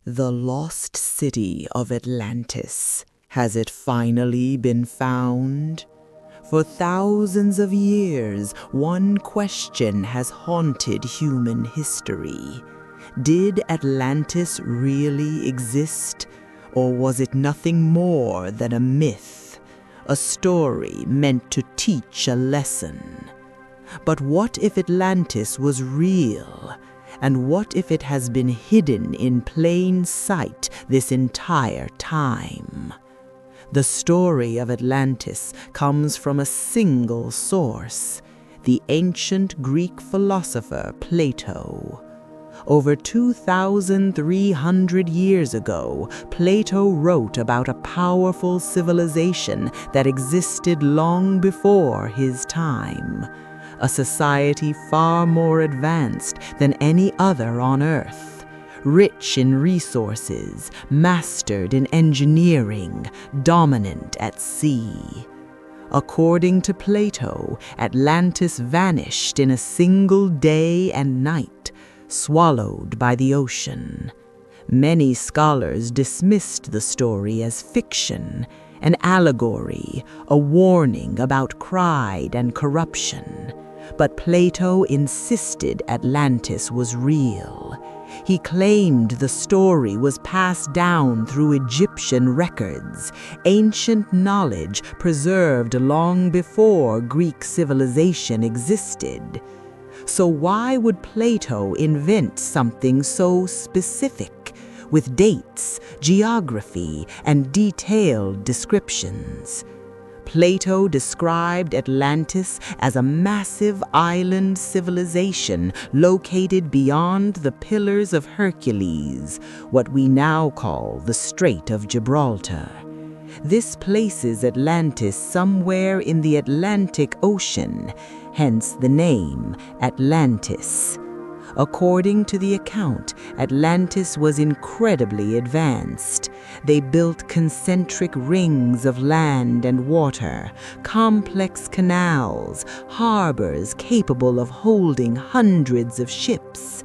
The lost city of Atlantis. Has it finally been found? For thousands of years, one question has haunted human history. Did Atlantis really exist, or was it nothing more than a myth, a story meant to teach a lesson? But what if Atlantis was real? And what if it has been hidden in plain sight this entire time? The story of Atlantis comes from a single source, the ancient Greek philosopher Plato. Over 2,300 years ago, Plato wrote about a powerful civilization that existed long before his time. A society far more advanced than any other on Earth, rich in resources, mastered in engineering, dominant at sea. According to Plato, Atlantis vanished in a single day and night, swallowed by the ocean. Many scholars dismissed the story as fiction, an allegory, a warning about pride and corruption. But Plato insisted Atlantis was real. He claimed the story was passed down through Egyptian records, ancient knowledge preserved long before Greek civilization existed. So why would Plato invent something so specific, with dates, geography, and detailed descriptions? Plato described Atlantis as a massive island civilization located beyond the Pillars of Hercules, what we now call the Strait of Gibraltar. This places Atlantis somewhere in the Atlantic Ocean, hence the name Atlantis. According to the account, Atlantis was incredibly advanced. They built concentric rings of land and water, complex canals, harbors capable of holding hundreds of ships.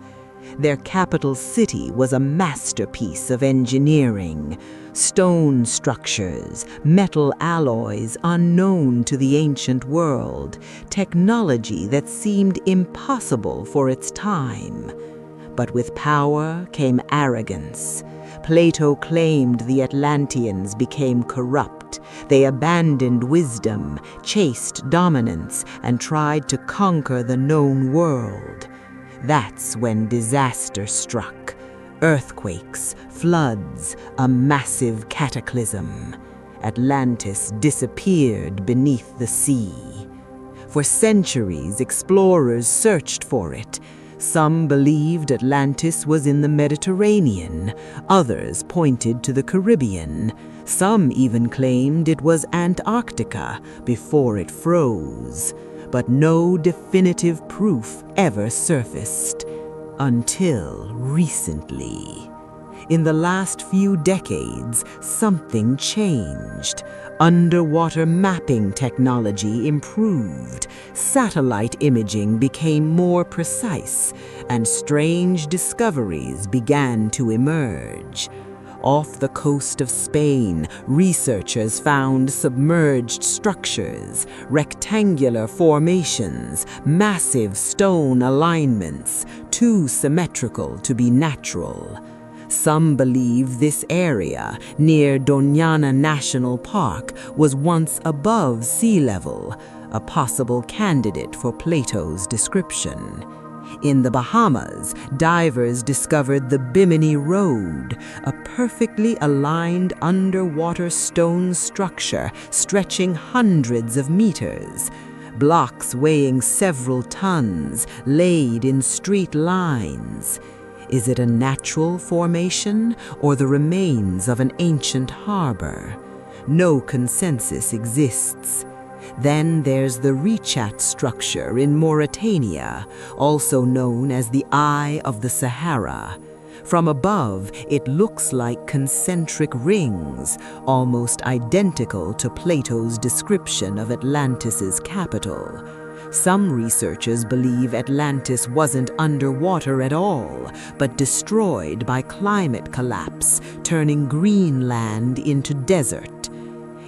Their capital city was a masterpiece of engineering. Stone structures, metal alloys unknown to the ancient world, technology that seemed impossible for its time. But with power came arrogance. Plato claimed the Atlanteans became corrupt. They abandoned wisdom, chased dominance, and tried to conquer the known world. That's when disaster struck. Earthquakes, floods, a massive cataclysm. Atlantis disappeared beneath the sea. For centuries, explorers searched for it. Some believed Atlantis was in the Mediterranean, others pointed to the Caribbean. Some even claimed it was Antarctica before it froze. But no definitive proof ever surfaced. Until recently. In the last few decades, something changed. Underwater mapping technology improved, satellite imaging became more precise, and strange discoveries began to emerge. Off the coast of Spain, researchers found submerged structures, rectangular formations, massive stone alignments, too symmetrical to be natural. Some believe this area, near Doñana National Park, was once above sea level, a possible candidate for Plato's description. In the Bahamas, divers discovered the Bimini Road, a perfectly aligned underwater stone structure stretching hundreds of meters. Blocks weighing several tons, laid in straight lines. Is it a natural formation or the remains of an ancient harbor? No consensus exists. Then there's the Richat structure in Mauritania, also known as the Eye of the Sahara. From above, it looks like concentric rings, almost identical to Plato's description of Atlantis's capital. Some researchers believe Atlantis wasn't underwater at all, but destroyed by climate collapse, turning Greenland into desert.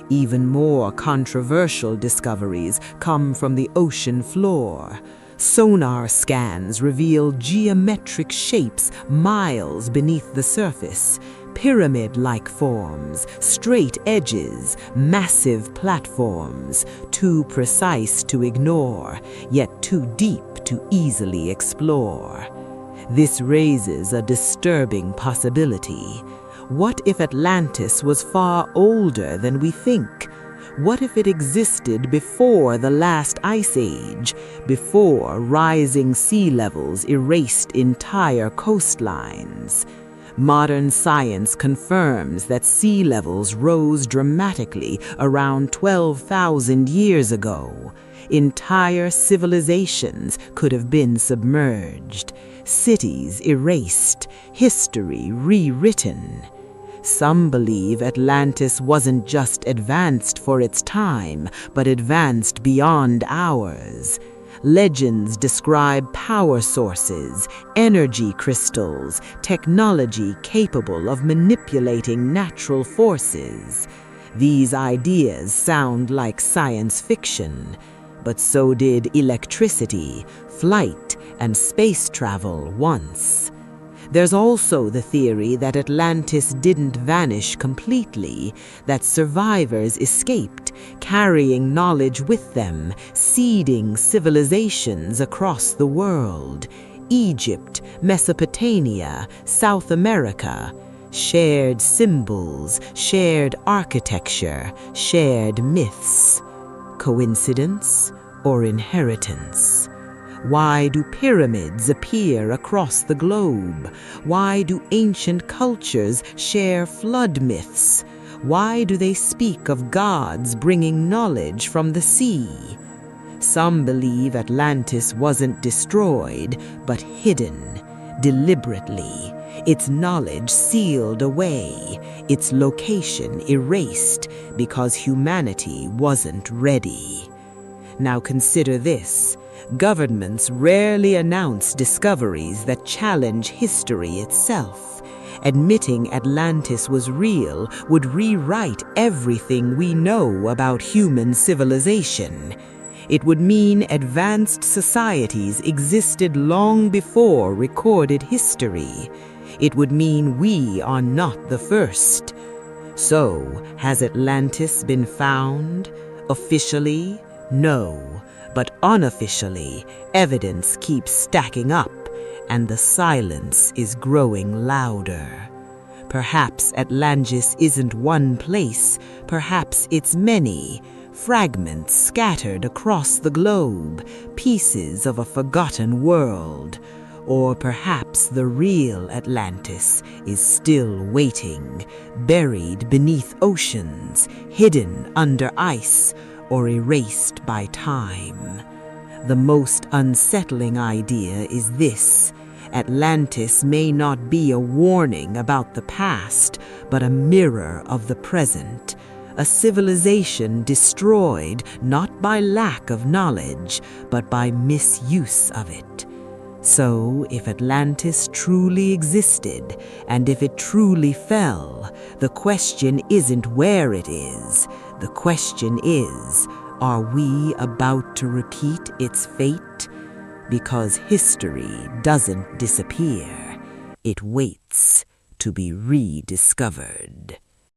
Even more controversial discoveries come from the ocean floor. Sonar scans reveal geometric shapes miles beneath the surface, pyramid-like forms, straight edges, massive platforms, too precise to ignore, yet too deep to easily explore. This raises a disturbing possibility. What if Atlantis was far older than we think? What if it existed before the last ice age, before rising sea levels erased entire coastlines? Modern science confirms that sea levels rose dramatically around 12,000 years ago. Entire civilizations could have been submerged, cities erased, history rewritten. Some believe Atlantis wasn't just advanced for its time, but advanced beyond ours. Legends describe power sources, energy crystals, technology capable of manipulating natural forces. These ideas sound like science fiction, but so did electricity, flight, and space travel once. There's also the theory that Atlantis didn't vanish completely, that survivors escaped, carrying knowledge with them, seeding civilizations across the world. Egypt, Mesopotamia, South America. Shared symbols, shared architecture, shared myths. Coincidence or inheritance? Why do pyramids appear across the globe? Why do ancient cultures share flood myths? Why do they speak of gods bringing knowledge from the sea? Some believe Atlantis wasn't destroyed, but hidden, deliberately, its knowledge sealed away, its location erased because humanity wasn't ready. Now consider this. Governments rarely announce discoveries that challenge history itself. Admitting Atlantis was real would rewrite everything we know about human civilization. It would mean advanced societies existed long before recorded history. It would mean we are not the first. So, has Atlantis been found? Officially, no. But unofficially, evidence keeps stacking up, and the silence is growing louder. Perhaps Atlantis isn't one place, perhaps it's many, fragments scattered across the globe, pieces of a forgotten world. Or perhaps the real Atlantis is still waiting, buried beneath oceans, hidden under ice, or erased by time. The most unsettling idea is this: Atlantis may not be a warning about the past, but a mirror of the present, a civilization destroyed not by lack of knowledge, but by misuse of it. So, if Atlantis truly existed, and if it truly fell, the question isn't where it is. The question is, are we about to repeat its fate? Because history doesn't disappear. It waits to be rediscovered.